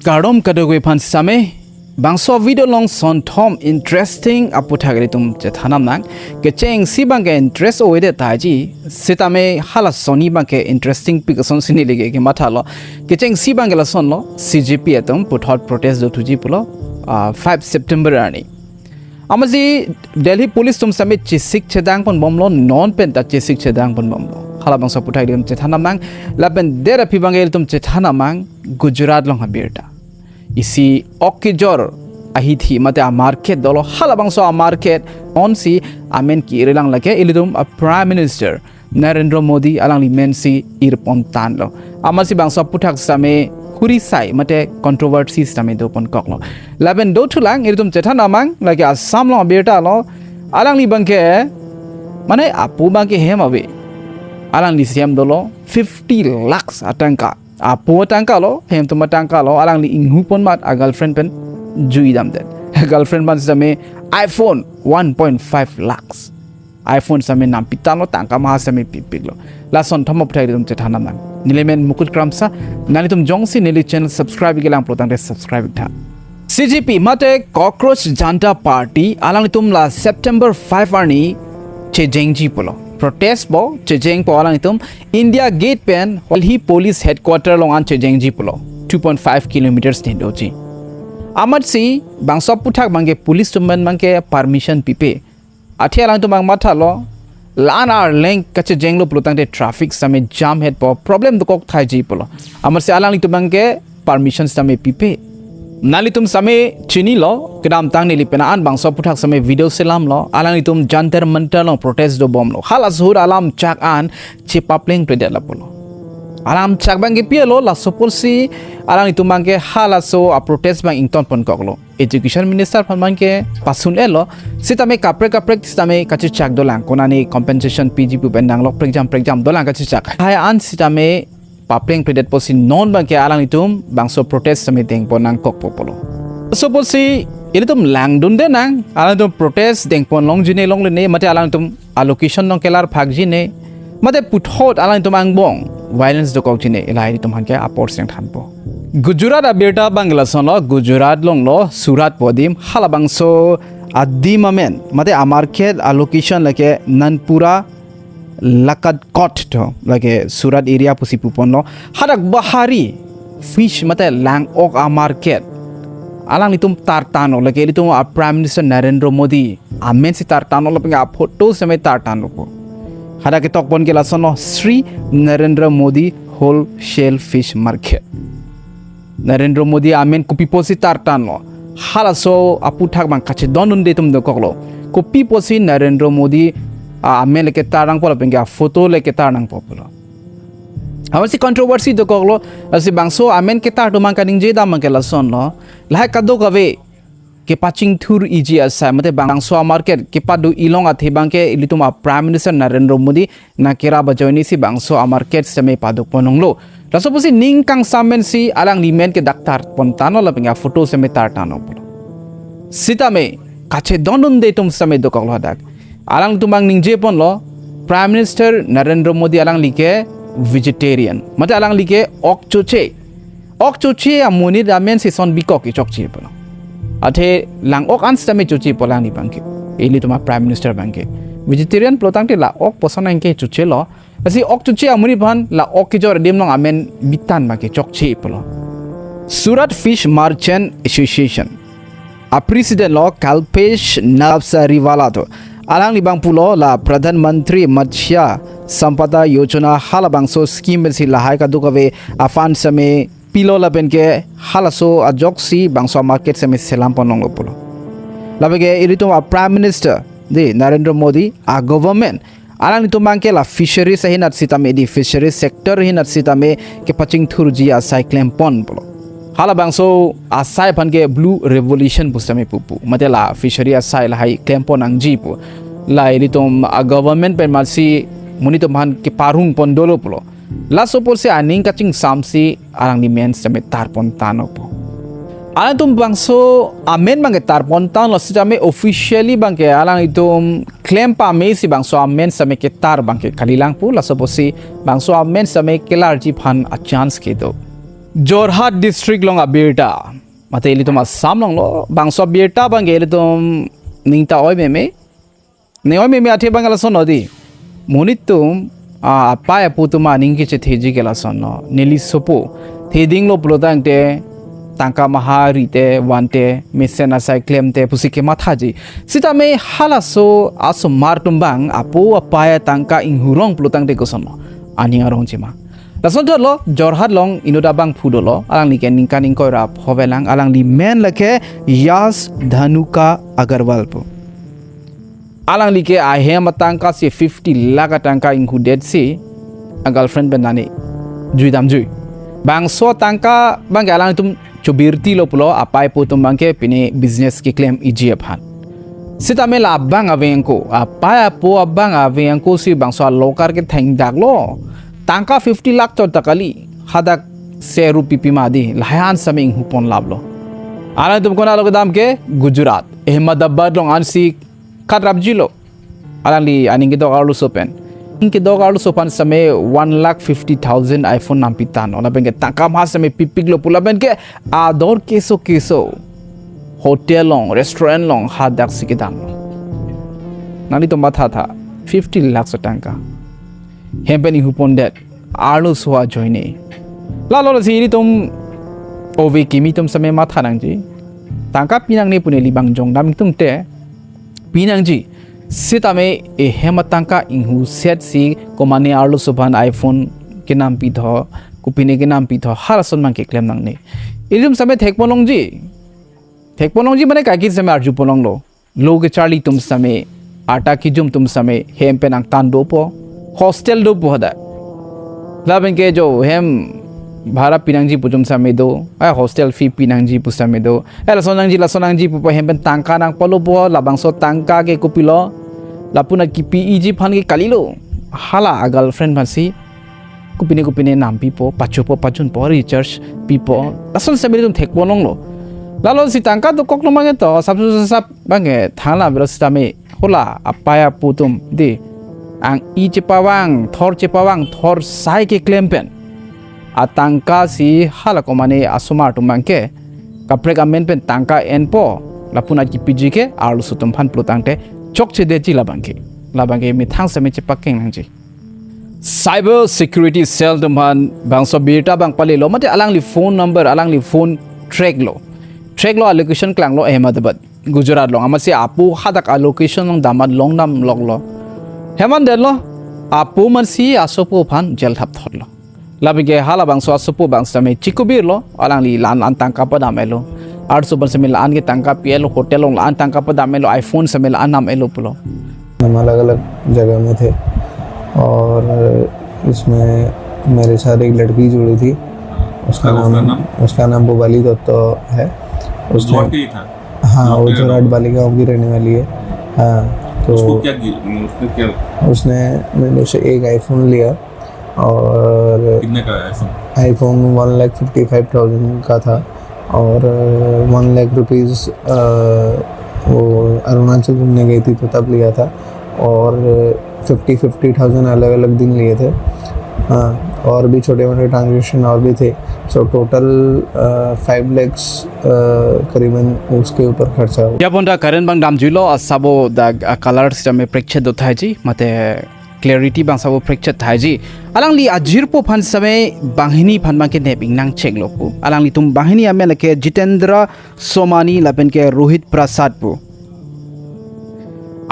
Gardom kadogwe pan same bangso video long son Thom interesting aputagri tum chethanam nang kecheng si bangke interest oide taji sitame hala soni bangke interesting pikason sinilige ke mathalo kecheng si bangela son lo CGP atom put hot protest do tuji pulo 5 September ani amaji Delhi police tum same chisik chedang pon bomlo non pen ta chisik chedang pon bomlo hala bangso putagri tum chethanam nang lapen dera pi bangel tum chethanam mang Gujarat long Abirta isi okijor ahithi mate a market dolo halabangso a market on si amen ki ilang lake ilidum a prime minister Narendra Modi alang li mensi irpon tanlo amasi bangso puthak same huri sai mate controversy same do pon koklo laben do thulang ilidum chethan amang lake assam lo Abirta lo alang li bangke mane apu bangke hemabe alang li siam dolo 50 lakhs atangka apo Tangka lo hem tuma Tangka lo alang li Inghu pon mat a girlfriend pen jui dam den girlfriend man same iPhone 1.5 lakhs iPhone same nam pitano Tangka ma same pipig lo lason Thom Abirta tum chethanam nang nilemen mukut kramsa nani tum jongsi nili channel subscribe gelang protang de subscribe tha CGP mate cockroach janta party alang tum la September 5 arni che jengji polo protest bo chejeng po alang itum India Gate pen Delhi police headquarter long an chejeng ji pulo 2.5 kilometers din doji amat si bangso puthak bangge police tumban bangke permission pipe athi alang tum bang matha lo lan ar length ka chejeng lo pulo tang de traffic same jam head po problem do kok thai ji pulo amat si alang tum bangke permission same pipe nalitum same chini lo kedam tang nili penaan bangso puthak same video selam lo alang itum janter manter lo protest do bom lo hala zuhur alam chak an chipapling prede la polo alam chak bang ge lo la sopulsi alang itum bang ke hala so a protest bang ington pon koklo education minister phan bang ke pasun elo sitame kapre sitame kachi chak do lang konani compensation PGP bendang lo exam do lang kachi chak hai an sitame papling predet posi non bangke alang itum bangso protest same deng ponang kok popolo so posi ilitum langdun de nang alang itum protest deng pon long jine long le ne mate alang itum allocation nong kelar phag jine mate puthot alang itum angbong violence do kok jine elai itum hanke apor seng thanpo Gujarat Abirta bangla son lo Gujarat long lo Surat podim hala bangso adimamen mate amarket allocation lake nanpura Lakad kot to like Surat area pusi pupon lo hadak bahari fish mate lang ok a market alang itum tartano like itum a prime minister Narendra Modi amen si tartano lo pinga photo same tartano po hadak tok pon gela son lo Sri Narendra Modi wholesale fish market Narendra Modi amen kopi posi tartano hala so aputhak bang kache donun de tum do koklo kopi posi Narendra Modi amen leke tarang pola penga photo leke tarang populo awasi controversy do koklo asi bangso amen ke tar do man kaning je dam ke lason lo lai ka do gawe ke paching thur iji asa mate bangso market ke padu ilong athi bangke ilituma prime minister Narendra Modi na kera bajoni si bangso market seme padu pononglo laso pusi ningkang samen si alang limen ke daktar pontano la penga photo seme tar tano polo sitame kache donun de tum same do koklo hadak alang tumbang ningje pon lo prime minister Narendra Modi alang like vegetarian mate alang like okchoche amuni ramen si son bikok chokchi pon athe lang ok anstame chochi polang ni bangke eli tuma prime minister bangke vegetarian plotang te la ok poson angke chuche lo asi okchoche amuni ban la ok ki jor dim long amen bitan bangke chokchi polo Surat Fish Merchant Association a president lo Kalpesh Navsariwala to alang libang pulo la Pradhan Mantri Matsya Sampada Yojana halabangso scheme si lahai ka dukawe afan same pilo laben ke halaso ajoksi bangso market same selam ponong pulo labege irito a prime minister de Narendra Modi a government alang nito mangke la fisheries hinat sitame di fisheries sector hinat sitame ke paching thurji a cyclem pon pulo halabangso asai panke blue revolution pusame pupu matela fishery asai lahai klempo nang jipu la ilitom government pen malsi munito man ke parung pondolo pulo la sopol se aning kaching samsi arang ni men same tarpon tano po alang tum bangso amen bangke tarpon tan lo sitame officially bangke alang itum claim pa me si bangso amen same ke tar bangke kalilang pu la soposi bangso amen same ke larji phan a chance ke do Jorhat district long Abirta mate ili tuma sam long lo bangso Abirta bang ili tum ningta oi meme ne oi meme athe bangala son odi monitum apa ya putuma ningki che theji gela son no nili sopo theding lo plotang te tangka mahari te wante mesena cyclem te pusike mathaji sita me halaso aso martum bang apo apa ya tangka inghurong plotang te ko son no ani arong chima Lason tu lo Jorhat long inoda bang fudo lo alang li ke ningka ningko rap hovelang alang li men lake Yas Dhanuka Agarwal po alang li ke ahem tangka si 50 lakh tangka inghu dead si a girlfriend benani jui dam jui bang so tangka bang alang tum chubirti lo pulo apai po tum bang ke pini business ki claim EGF han sita me la bang avenko apai po abang avenko si bang so lokar ke theng dak lo Tangka 50 lakh to takali hadak se rupi pimadi lahan saming hupon lablo ala tum kona lo dam ke Gujarat Ahmedabad long ansi Karbi jilo ala li aning ke do arlu sopen inke do arlu sopan same 1,50,000 iPhone nampitan ola ben ke tangka ma same pipik lo pula ben ke ador keso hotel long restaurant long hadak sikidam nali to matha tha 50 lakh so tangka Hempeni hupon det arlo swa joine la lo si ni tum ove kimi tum same ma thanang ji tangka pinang ne pune libang jong dam tum te pinang ji sitame e hema tangka inghu set si komane arlo soban iPhone ke nam pi tho kupine ke nam pi tho harason mang ke claim nang ne ilum same thekpolong ji mane ka ki same arju polong lo ke charlie tum same ata ki jum tum same hempe nang tan do po hostel do bohada laben ke jo hem bhara pinangji pujum samedo ai hostel fee pinangji pusamedo la sonangji pu hem ben tangka nang polo bo labang so tangka ke kupilo lapuna ki PEG phan ke kalilo hala girlfriend basi kupine nam pipo pachun po recharge pipo lason samedo tum thek bonong lo lalo si tangka to koklo mange to sap bange thala velocity me hola apaya putum de ang ijepawang thor sai ke klempen atangka si halako mane asumar tumangke kapre gamen pen tangka enpo lapuna ki piji ke arlu sutum phan plutangte chokche de ji labangke mi thang same che pakeng nangji cyber security cell tumhan bangso birta bang pale lo mate alang li phone number alang li phone track lo allocation klang lo Ahmedabad Gujarat lo amasi apu hadak allocation long damad long nam log lo Heman dello apu mansi asopo phan jel thap thotlo labige hala bangso asopo bangsa me chikubir lo alang li lan an tangka pada melo 800 ban se me lan ke tangka pl hotel long lan tangka pada melo iPhone se me lan nam elo pulo हम अलग-अलग जगह में थे और इसमें मेरे साथ एक लड़की जुड़ी थी उसका नाम बोबाली दत्त है उसने हाँ वो जोराट बाली गाँव की रहने वाली है हाँ तो उसने मैंने से एक आईफोन लिया और कितने का आईफोन 1,55,000 का था और 1 लाख रुपीज़ वो अरुणाचल घूमने गई थी तो तब लिया था और 50,000 अलग अलग दिन लिए थे हाँ और भी छोटे मोटे ट्रांजेक्शन और भी थे सो टोटल 5 लाख करीबन उसके ऊपर खर्चा हुआ या बोंदा करेन बंग दाम जुलो असबो द कलर सिस्टम में प्रेक्षे दो थाजी मते क्लैरिटी बंग सबो प्रेक्षे थाजी अलंगली अजिरपो फन समय बाहिनी फन मा के नेबिंग नांग चेक लोपु अलंगली तुम बाहिनी आमे लके जितेंद्र सोमानी लपेन के रोहित प्रसाद पु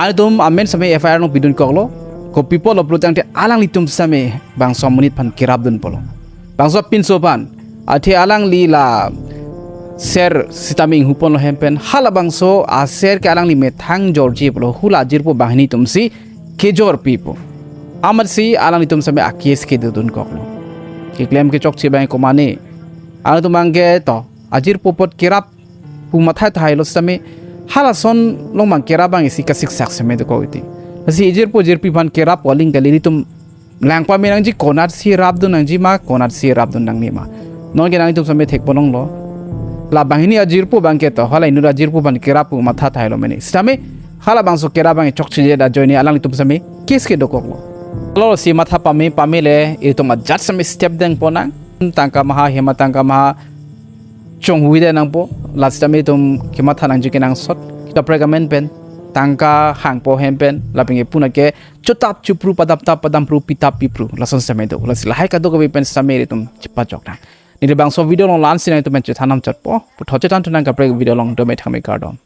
आर तुम आमेन समय एफआईआर नो बिदुन कोलो को people of Plutang te alang li tum same bang so menit pan kirab dun polo bang so pin so pan athe alang li la ser sitaming hupon lo hempen hala bang so a ser ke alang li me thang georgi polo hula jirpo bahini tum si ke jor pipo amar si alang li tum same a case ke dun koklo ke claim ke chok che bang ko mane alang tum angge to ajir popot kirab pu matha thai lo same hala son long mang kirab bang isi ka sik sak same de ko iti Asi ijir po jirpi pan kera polling galiri tum langpa menang ji konat si rap dun nang ji ma konat si rap dun nang ni ma non ke nang tum same thek ponong lo la bahini ajir po bang ke to hala inu ajir po pan kera pu matha thai lo meni same hala bang so kera bang chok chije da joini alang tum same kes ke dokok lo lo si matha pame le e tum ajat same step deng ponang tangka maha hema tangka maha chong hui de nang po last time tum kema thanang ju kenang sot kita pregamen pen tangka hang po hem pen lapinge puna ke chotap chupru padam pru pitap pipru lason samai do las lahai ka do ko pen samai tum chipa jok na ni bang so video long lan sin tum chen thanam chat po thoche tan tunang ka pre video long do me thame kardom